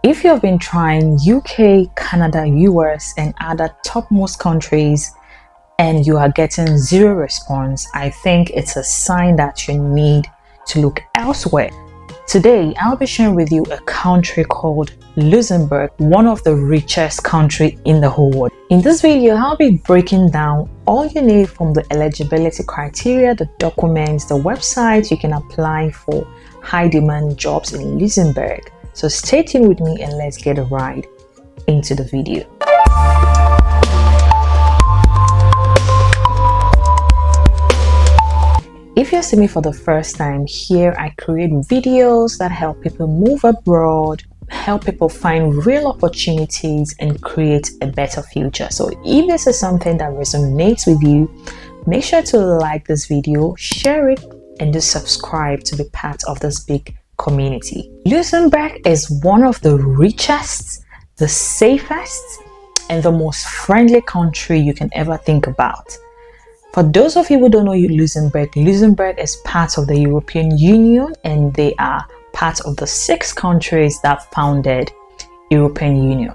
If you have been trying UK, Canada, US, and other topmost countries and you are getting zero response, I think it's a sign that you need to look elsewhere. Today, I'll be sharing with you a country called Luxembourg, one of the richest countries in the whole world. In this video, I'll be breaking down all you need from the eligibility criteria, the documents, the website you can apply for high demand jobs in Luxembourg. So stay tuned with me and let's get right into the video. If you're seeing me for the first time here, I create videos that help people move abroad, help people find real opportunities and create a better future. So if this is something that resonates with you, make sure to like this video, share it, and just subscribe to be part of this big community. Luxembourg is one of the richest, the safest, and the most friendly country you can ever think about. For those of you who don't know Luxembourg is part of the European Union and they are part of the 6 countries that founded European Union.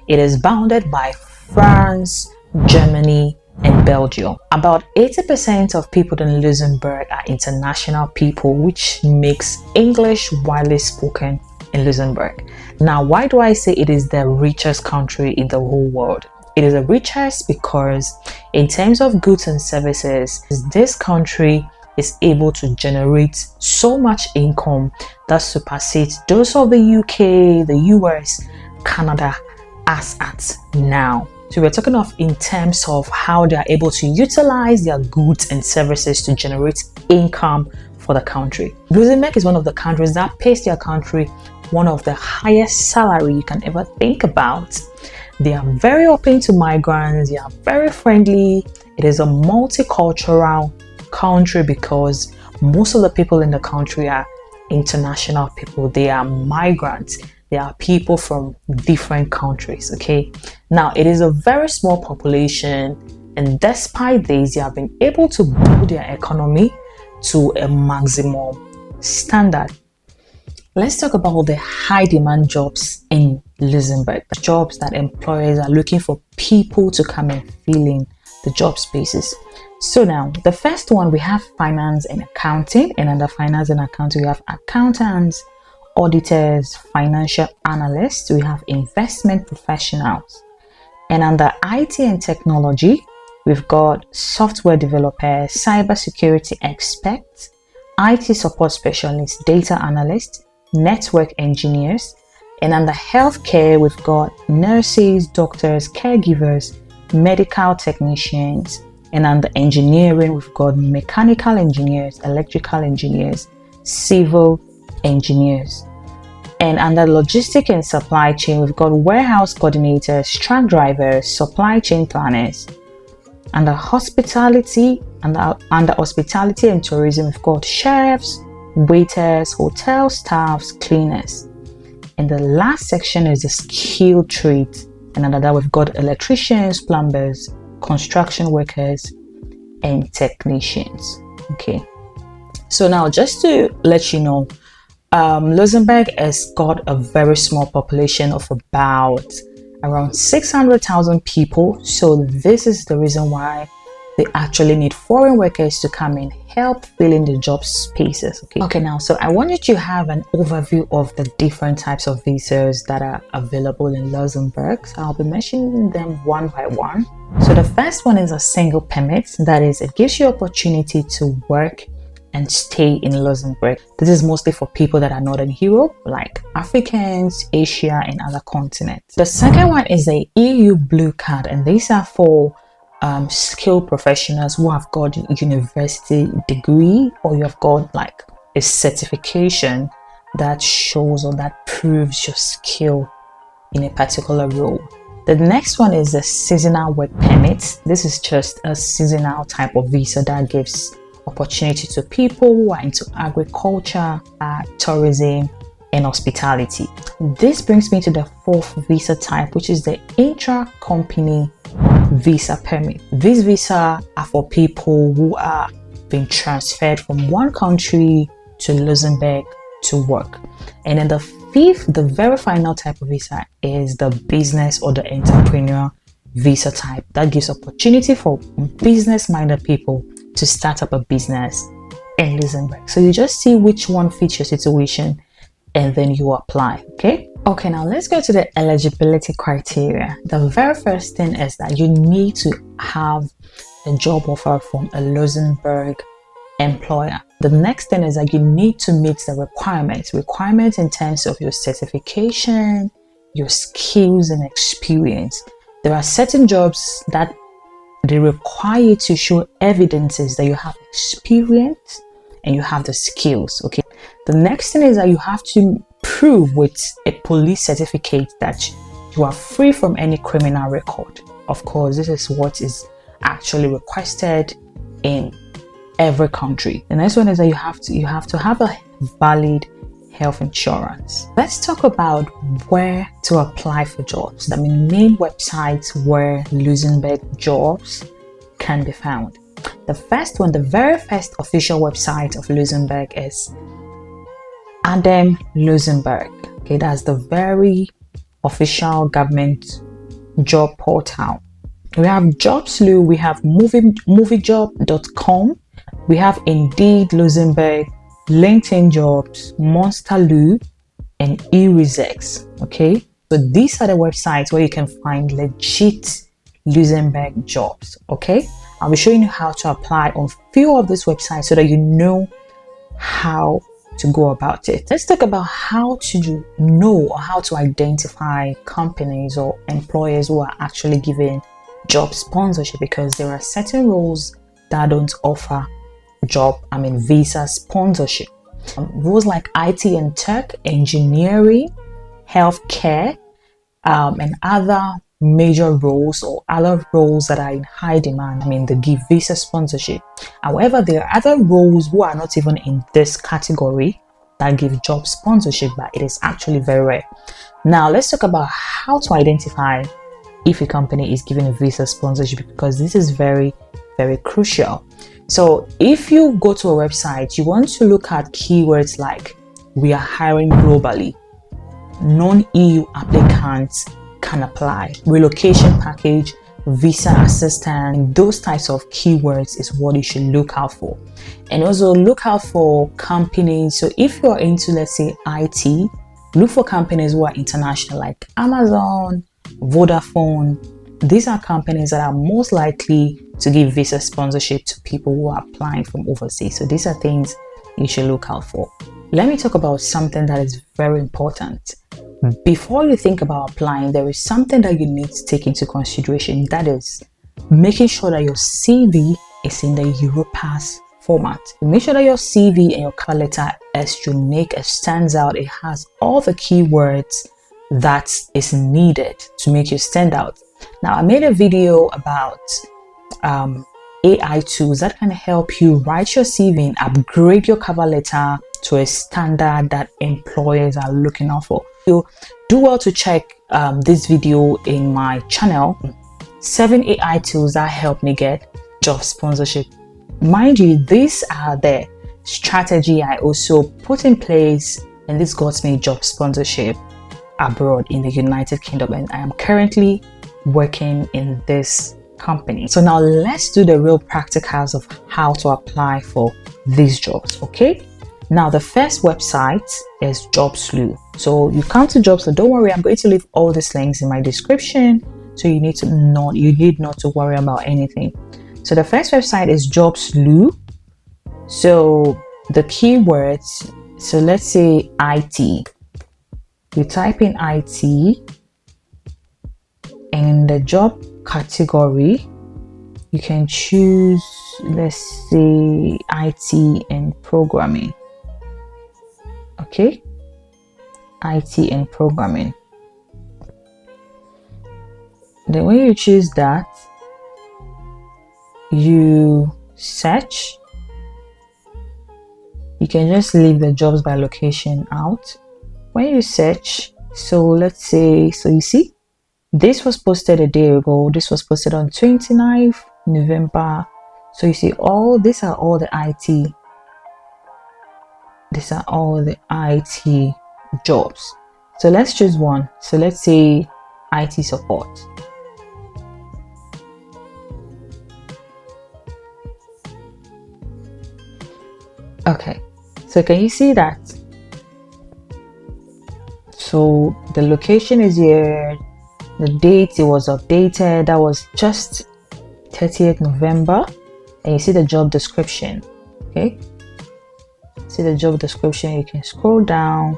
It is bounded by France, Germany, and Belgium. About 80% of people in Luxembourg are international people, which makes English widely spoken in Luxembourg. Now, why do I say it is the richest country in the whole world? It is the richest because in terms of goods and services, this country is able to generate so much income that supersedes those of the UK, the US, Canada as at now. So we're talking of in terms of how they are able to utilize their goods and services to generate income for the country. Luxembourg is one of the countries that pays their country one of the highest salary you can ever think about. They are very open to migrants, they are very friendly. It is a multicultural country because most of the people in the country are international people. They are migrants. They are people from different countries, okay? Now, it is a very small population, and despite this, they have been able to build their economy to a maximum standard. Let's talk about the high demand jobs in Luxembourg. Jobs that employers are looking for people to come and fill in the job spaces. So now, the first one, we have finance and accounting, and under finance and accounting, we have accountants, auditors, financial analysts, we have investment professionals. And under IT and technology, we've got software developers, cybersecurity experts, IT support specialists, data analysts, network engineers. And under healthcare, we've got nurses, doctors, caregivers, medical technicians. And under engineering, we've got mechanical engineers, electrical engineers, civil engineers. And under logistics and supply chain, we've got warehouse coordinators, truck drivers, supply chain planners. Under hospitality, under hospitality and tourism, we've got chefs, waiters, hotel staffs, cleaners. And the last section is the skilled trades. And under that, we've got electricians, plumbers, construction workers, and technicians. Okay. So now, just to let you know, Luxembourg has got a very small population of about around 600,000 people. So this is the reason why they actually need foreign workers to come and help fill in the job spaces. Okay, now, so I want you to have an overview of the different types of visas that are available in Luxembourg. So I'll be mentioning them one by one. So the first one is a single permit. That is, it gives you opportunity to work and stay in Luxembourg. This is mostly for people that are not in Europe, like Africans, Asia, and other continents. The second one is the EU Blue Card, and these are for skilled professionals who have got a university degree, or you have got like a certification that shows or that proves your skill in a particular role. The next one is the seasonal work permit. This is just a seasonal type of visa that gives opportunity to people who are into agriculture, tourism, and hospitality. This brings me to the fourth visa type, which is the intra-company visa permit. These visas are for people who are being transferred from one country to Luxembourg to work. And then the fifth, the very final type of visa is the business or the entrepreneur visa type. That gives opportunity for business-minded people to start up a business in Luxembourg. So you just see which one fits your situation and then you apply. Okay, now let's go to the eligibility criteria. The very first thing is that you need to have a job offer from a Luxembourg employer. The next thing is that you need to meet the requirements in terms of your certification, your skills and experience. There are certain jobs that they require you to show evidences that you have experience and you have the skills. Okay, the next thing is that you have to prove with a police certificate that you are free from any criminal record. Of course, this is what is actually requested in every country. The next one is that you have to have a valid health insurance. Let's talk about where to apply for jobs. The main websites where Luxembourg jobs can be found. The first one, the very first official website of Luxembourg is ADEM Luxembourg. Okay, that's the very official government job portal. We have Jobs.lu, we have Moovijob.com, we have Indeed Luxembourg, LinkedIn Jobs, Monster.lu, and Eresex. Okay, so these are the websites where you can find legit Luxembourg jobs. Okay, I'll be showing you how to apply on few of these websites so that you know how to go about it. Let's talk about how to know or how to identify companies or employers who are actually giving job sponsorship, because there are certain roles that don't offer visa sponsorship. Roles like IT and tech, engineering, healthcare, and other major roles or other roles that are in high demand, they give visa sponsorship. However, there are other roles who are not even in this category that give job sponsorship, but it is actually very rare. Now let's talk about how to identify if a company is giving a visa sponsorship, because this is very, very crucial. So if you go to a website, you want to look at keywords like "we are hiring globally," "non-EU applicants can apply," "relocation package," "visa assistance." Those types of keywords is what you should look out for. And also look out for companies. So if you're into, let's say, IT, look for companies who are international, like Amazon, Vodafone. These are companies that are most likely to give visa sponsorship to people who are applying from overseas. So these are things you should look out for. Let me talk about something that is very important. Before you think about applying, there is something that you need to take into consideration. That is making sure that your CV is in the Europass format. Make sure that your CV and your cover letter is unique, it stands out, it has all the keywords that is needed to make you stand out. Now, I made a video about AI tools that can help you write your CV and upgrade your cover letter to a standard that employers are looking out for. You do well to check this video in my channel, 7 AI tools that help me get job sponsorship. Mind you, these are the strategy I also put in place, and this got me job sponsorship abroad in the United Kingdom, and I am currently working in this company. So now let's do the real practicals of how to apply for these jobs. Okay, now the first website is Jobs.lu. So you come to Jobs.lu. Don't worry, I'm going to leave all these links in my description, so you need not to worry about anything. So the first website is Jobs.lu. So the keywords, so let's say IT. You type in IT, and in the job category, you can choose, let's say, IT and programming. Okay, IT and programming. Then when you choose that, you search. You can just leave the jobs by location out. When you search, so let's say, so you see, this was posted a day ago. This was posted on 29th November. So you see, these are all the IT. These are all the IT jobs. So let's choose one. So let's say IT support. Okay, so can you see that? So the location is here, the date it was updated, that was just 30th November, and you see the job description. Okay, see the job description, you can scroll down.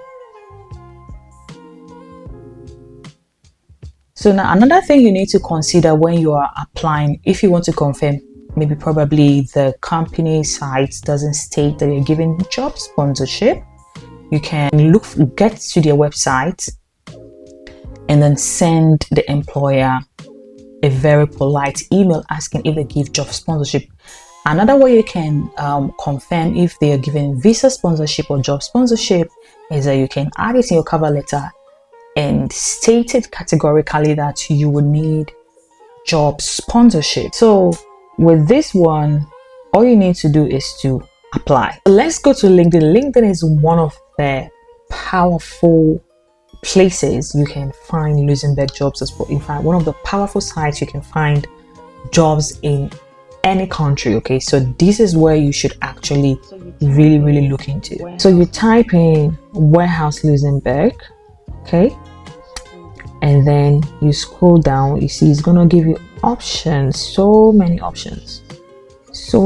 So now another thing you need to consider when you are applying, if you want to confirm, maybe probably the company site doesn't state that you're giving job sponsorship, you can get to their website and then send the employer a very polite email asking if they give job sponsorship. Another way you can confirm if they are giving visa sponsorship or job sponsorship is that you can add it in your cover letter and state it categorically that you would need job sponsorship. So with this one, all you need to do is to apply. Let's go to LinkedIn. LinkedIn is one of the powerful places you can find Luxembourg jobs as well. In fact, one of the powerful sites you can find jobs in any country. Okay, so this is where you should actually really look into. So you type in warehouse Luxembourg, okay, and then you scroll down. You see it's gonna give you options, so many options. So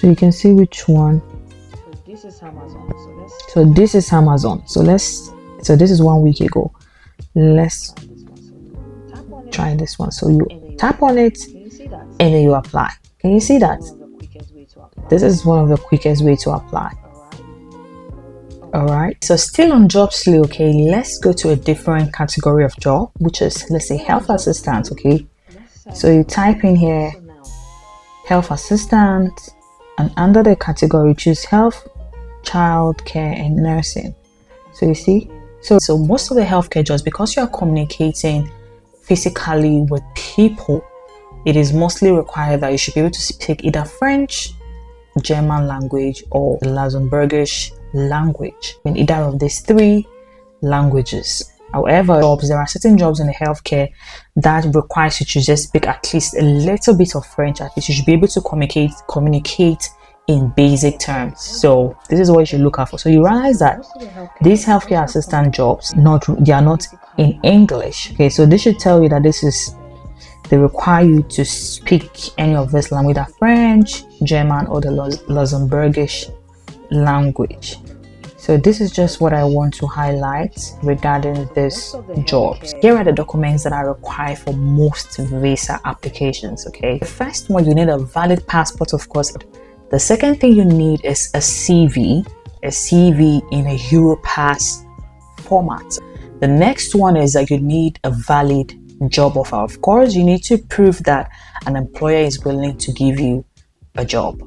you can see which one. This is Amazon. So this is Amazon. So this is 1 week ago. Let's try this one. So you tap on it and then you apply. Can you see that? This is one of the quickest way to apply. All right. So still on Jobs.lu, okay, let's go to a different category of job, which is, let's say, health assistant. Okay. So you type in here health assistant, and under the category choose health, childcare, and nursing. So you see, so most of the healthcare jobs, because you are communicating physically with people, it is mostly required that you should be able to speak either French, German language, or the Luxembourgish language, in either of these three languages. However, there are certain jobs in the healthcare that requires you to just speak at least a little bit of French. At least you should be able to communicate in basic terms. So this is what you should look out for. So you realize that these healthcare assistant jobs, they are not in English. Okay, so this should tell you that they require you to speak any of this language, either French, German, or the Luxembourgish language. So this is just what I want to highlight regarding this jobs. Here are the documents that are required for most visa applications. Okay, the first one, you need a valid passport, of course. The second thing you need is a CV in a Europass format. The next one is that you need a valid job offer. Of course, you need to prove that an employer is willing to give you a job.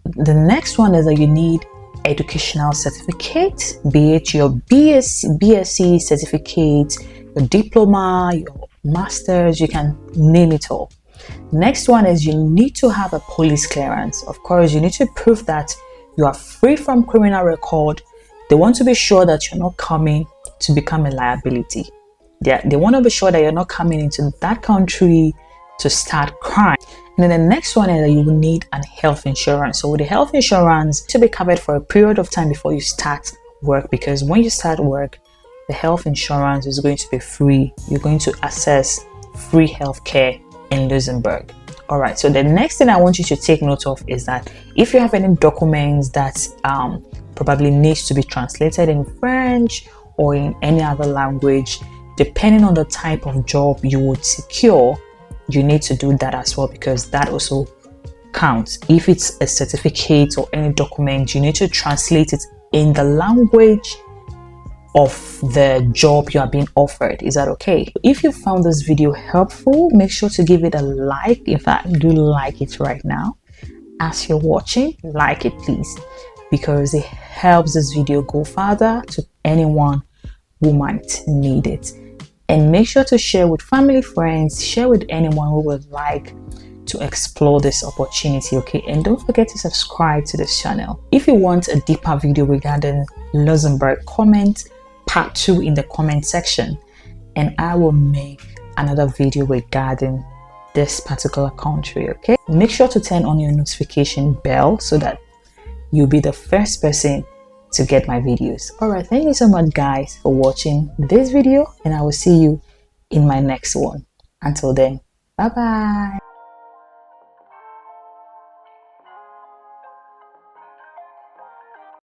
The next one is that you need educational certificate, be it your BSc certificate, your diploma, your master's, you can name it all. Next one is you need to have a police clearance. Of course, you need to prove that you are free from criminal record. They want to be sure that you're not coming to become a liability. They want to be sure that you're not coming into that country to start crime. And then the next one is that you will need an health insurance. So with the health insurance, to be covered for a period of time before you start work, because when you start work, the health insurance is going to be free. You're going to access free healthcare in Luxembourg. All right, so the next thing I want you to take note of is that if you have any documents that probably needs to be translated in French or in any other language, depending on the type of job you would secure, you need to do that as well, because that also counts. If it's a certificate or any document, you need to translate it in the language of the job you are being offered. Is that okay? If you found this video helpful, make sure to give it a like. In fact, do like it right now. As you're watching, like it please, because it helps this video go further to anyone who might need it. And make sure to share with family, friends, share with anyone who would like to explore this opportunity, okay? And don't forget to subscribe to this channel. If you want a deeper video regarding Luxembourg, comment part 2 in the comment section, and I will make another video regarding this particular country. Okay, make sure to turn on your notification bell so that you'll be the first person to get my videos. All right, thank you so much guys for watching this video, and I will see you in my next one. Until then, bye bye.